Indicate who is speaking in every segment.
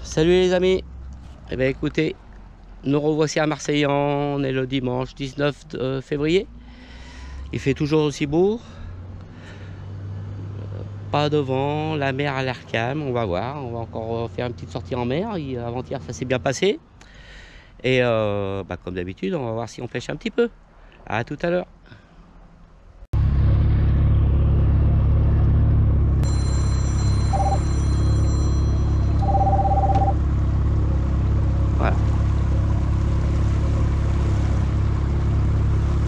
Speaker 1: Salut les amis. Eh bien écoutez, nous revoici à Marseille. On est le dimanche 19 février. Il fait toujours aussi beau. Pas de vent, la mer a l'air calme. On va voir, on va encore faire une petite sortie en mer. Avant-hier ça s'est bien passé. Et comme d'habitude, on va voir si on pêche un petit peu. À tout à l'heure. Voilà.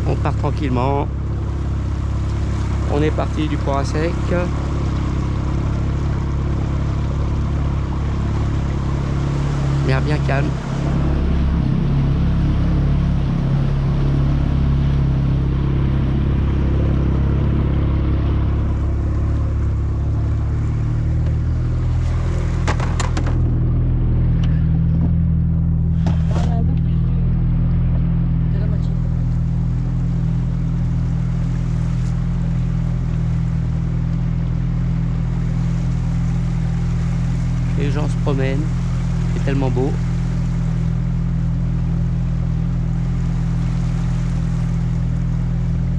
Speaker 1: On part tranquillement. On est parti du port à sec. Mer bien calme. Les gens se promènent, c'est tellement beau.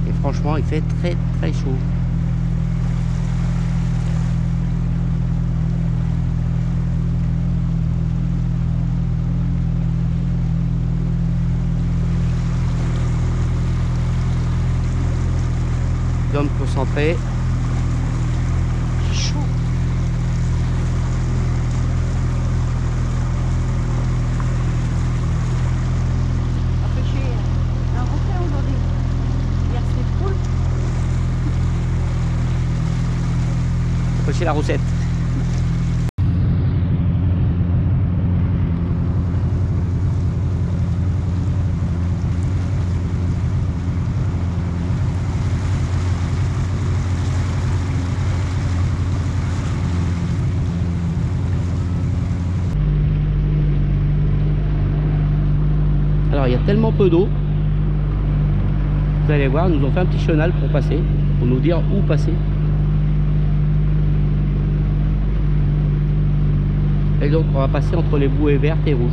Speaker 1: Et franchement, il fait très très chaud. D'hommes concentrés. Chaud. Pêcher la roussette. Alors il y a tellement peu d'eau, vous allez voir, ils nous ont fait un petit chenal pour passer, pour nous dire où passer. Et donc on va passer entre les bouées vertes et rouges.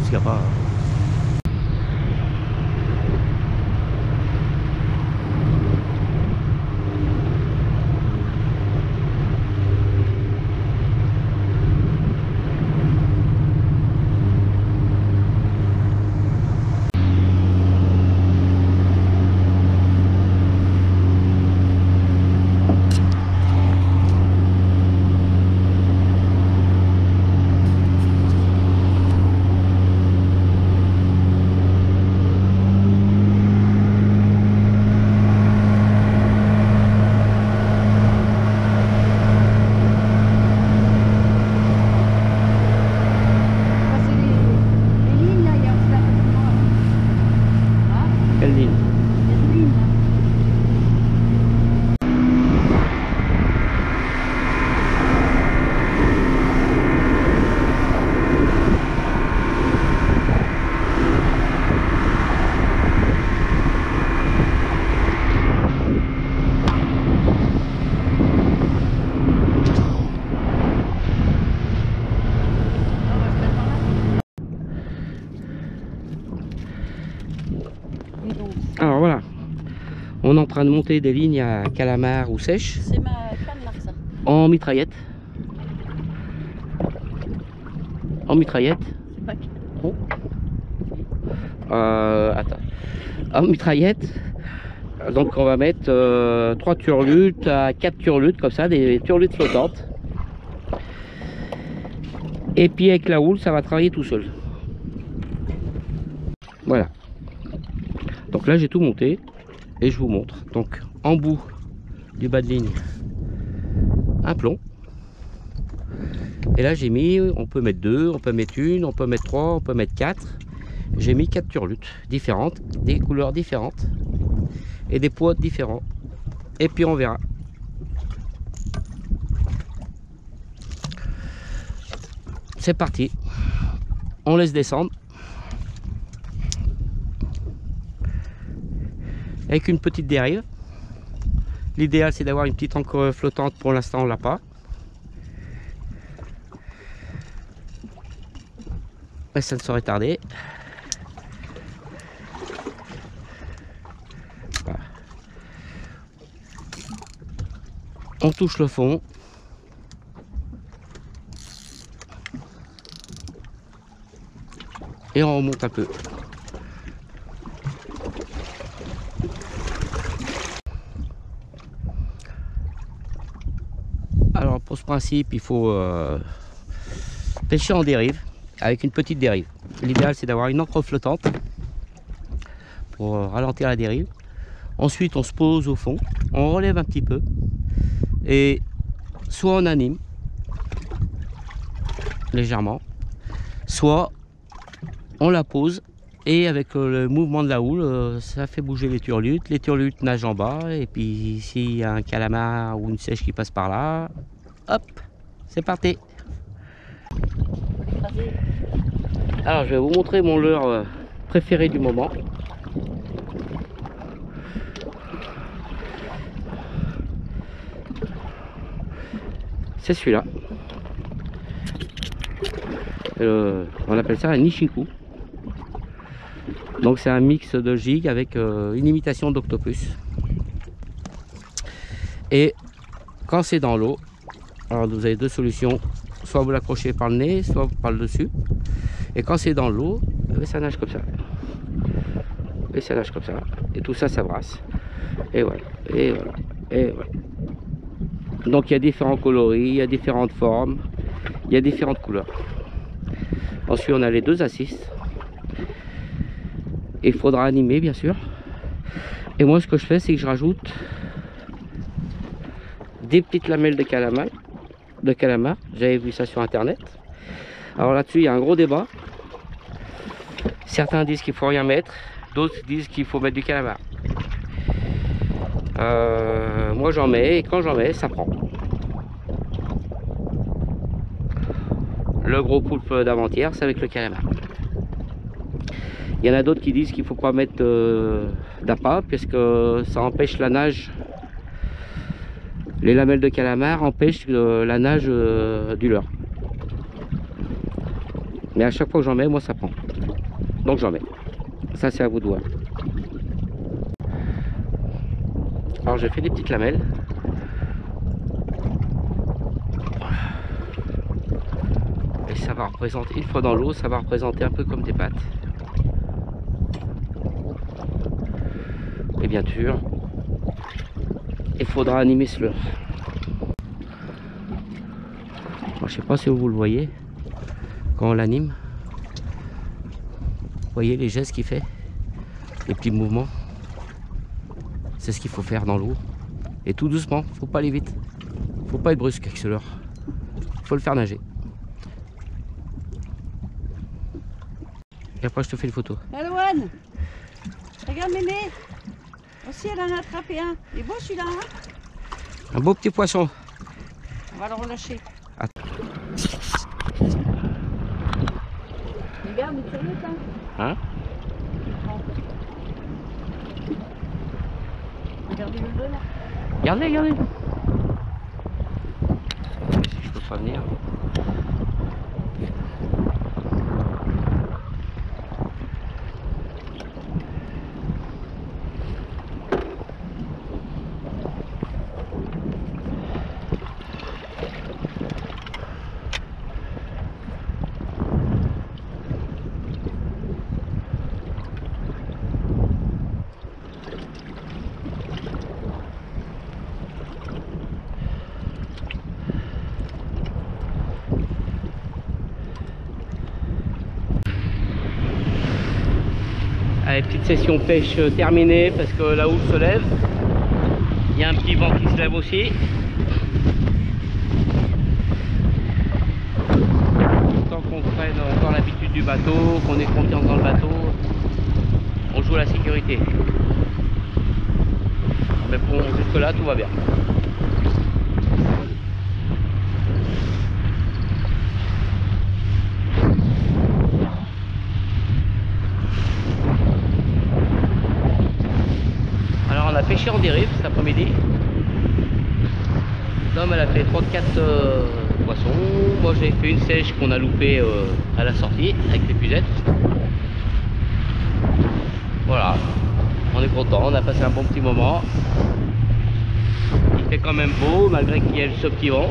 Speaker 1: Qu'il n'y a pas. Quelle ligne? Alors voilà, on est en train de monter des lignes à calamar ou sèche.
Speaker 2: C'est ma canne ça.
Speaker 1: En mitraillette. En mitraillette.
Speaker 2: C'est pas
Speaker 1: Oh. Attends. En mitraillette. Donc on va mettre 3 turlutes à 4 turlutes comme ça, des turlutes flottantes. Et puis avec la houle, ça va travailler tout seul. Voilà. Donc là j'ai tout monté et je vous montre. Donc en bout du bas de ligne, un plomb. Et là j'ai mis, on peut mettre 2, on peut mettre 1, on peut mettre 3, on peut mettre 4. J'ai mis 4 turlutes différentes, des couleurs différentes et des poids différents. Et puis on verra. c'est parti. On laisse descendre. Avec une petite dérive. L'idéal c'est d'avoir une petite encre flottante, pour l'instant on l'a pas. Mais ça ne saurait tarder. Voilà. On touche le fond. Et on remonte un peu. Alors pour ce principe, il faut pêcher en dérive, avec une petite dérive. L'idéal c'est d'avoir une encre flottante pour ralentir la dérive. Ensuite on se pose au fond, on relève un petit peu et soit on anime légèrement, soit on la pose et avec le mouvement de la houle, ça fait bouger les turlutes. Les turlutes nagent en bas et puis s'il y a un calamar ou une sèche qui passe par là, hop, c'est parti. Alors je vais vous montrer mon leurre préféré du moment. C'est celui-là. On appelle ça un Nishinku. Donc c'est un mix de jig avec une imitation d'octopus. Et quand c'est dans l'eau, alors vous avez deux solutions. Soit vous l'accrochez par le nez, soit par le dessus. Et quand c'est dans l'eau, ça nage comme ça. Et ça nage comme ça. Et tout ça, ça brasse. Et voilà. Et voilà. Et voilà. Donc il y a différents coloris, il y a différentes formes, il y a différentes couleurs. Ensuite on a les deux assists. Il faudra animer bien sûr. Et moi ce que je fais c'est que je rajoute des petites lamelles de calamar. J'avais vu ça sur internet. Alors là-dessus il y a un gros débat. Certains disent qu'il faut rien mettre, d'autres disent qu'il faut mettre du calamar. Moi j'en mets et quand j'en mets ça prend. Le gros poulpe d'avant-hier c'est avec le calamar. Il y en a d'autres qui disent qu'il ne faut pas mettre d'appât puisque ça empêche la nage. Les lamelles de calamar empêchent la nage du leurre. Mais à chaque fois que j'en mets, moi ça prend. Donc j'en mets. Ça c'est à vous de voir. Alors j'ai fait des petites lamelles. Et ça va représenter, une fois dans l'eau, ça va représenter un peu comme des pattes. Et bien sûr, il faudra animer ce leurre. Je ne sais pas si vous le voyez quand on l'anime. Vous voyez les gestes qu'il fait, les petits mouvements. C'est ce qu'il faut faire dans l'eau. Et tout doucement, faut pas aller vite. Faut pas être brusque avec ce leurre. Faut le faire nager. Et après je te fais une photo.
Speaker 2: Alouane, regarde mémé. Aussi elle en a attrapé un. Il est beau celui-là hein.
Speaker 1: Un beau petit poisson.
Speaker 2: On va le relâcher.
Speaker 1: Attends.
Speaker 2: Regarde, il est curieux ça.
Speaker 1: Hein?
Speaker 2: Regardez le deux là.
Speaker 1: Regardez, regardez. Si je peux pas venir. Allez, petite session pêche terminée parce que la houle se lève. Il y a un petit vent qui se lève aussi. Tant qu'on prenne encore l'habitude du bateau, qu'on ait confiance dans le bateau, on joue à la sécurité. Mais bon, jusque là tout va bien. dérive cet après-midi. L'homme elle a fait 3-4 poissons. Moi j'ai fait une sèche qu'on a loupée à la sortie avec les puzettes. Voilà, on est content, on a passé un bon petit moment. Il fait quand même beau malgré qu'il y ait ce petit vent.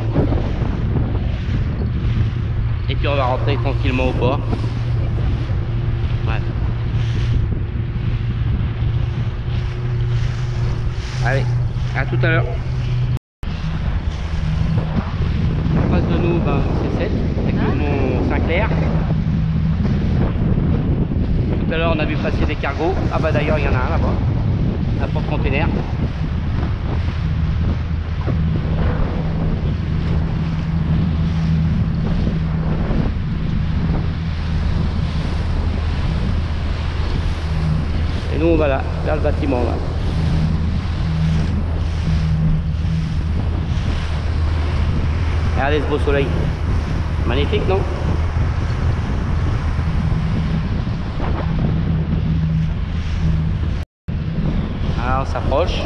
Speaker 1: Et puis on va rentrer tranquillement au port. Ouais. Allez, à tout à l'heure. En face de nous, ben, c'est 7 avec le mont Saint-Clair. Tout à l'heure, on a vu passer des cargos. Ah bah d'ailleurs, il y en a un là-bas, un porte-container. Et nous, on va là, vers le bâtiment là. Regardez ce beau soleil. Magnifique, non? Alors, on s'approche.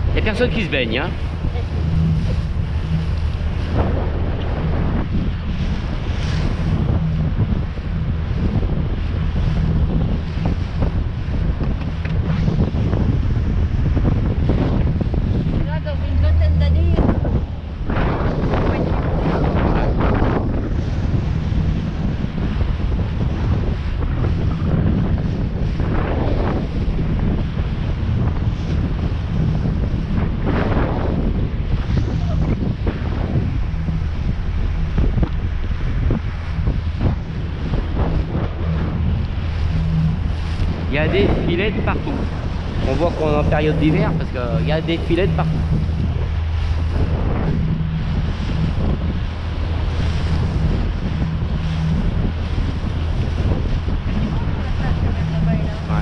Speaker 1: Il n'y a personne qui se baigne, hein?
Speaker 2: Là, dans une vingtaine d'années.
Speaker 1: Il y a des filets de partout. On voit qu'on est en période d'hiver parce qu'il y a des filets de partout. Ouais.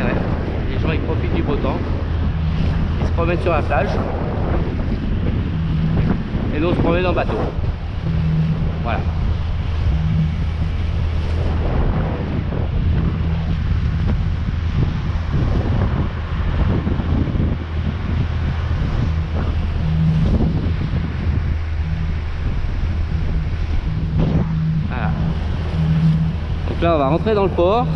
Speaker 1: Ouais. Les gens ils profitent du beau temps. Ils se promènent sur la plage. Et nous on se promène en bateau. Voilà. Voilà. Donc là on va rentrer dans le port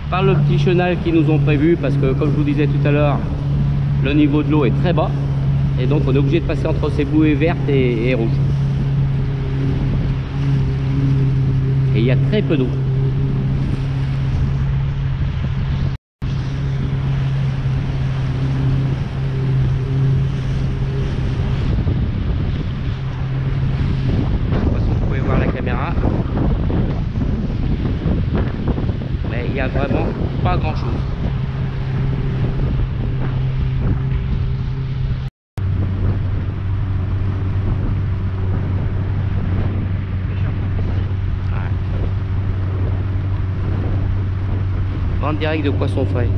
Speaker 1: par le petit chenal qu'ils nous ont prévu parce que comme je vous disais tout à l'heure, le niveau de l'eau est très bas et donc on est obligé de passer entre ces bouées vertes et rouges. Et il y a très peu d'eau. Vous pouvez voir la caméra. Mais il n'y a vraiment pas grand chose. Vente directe de poissons frais.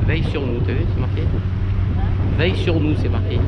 Speaker 1: Veille sur nous, t'as vu, c'est marqué? Veille sur nous, c'est marqué.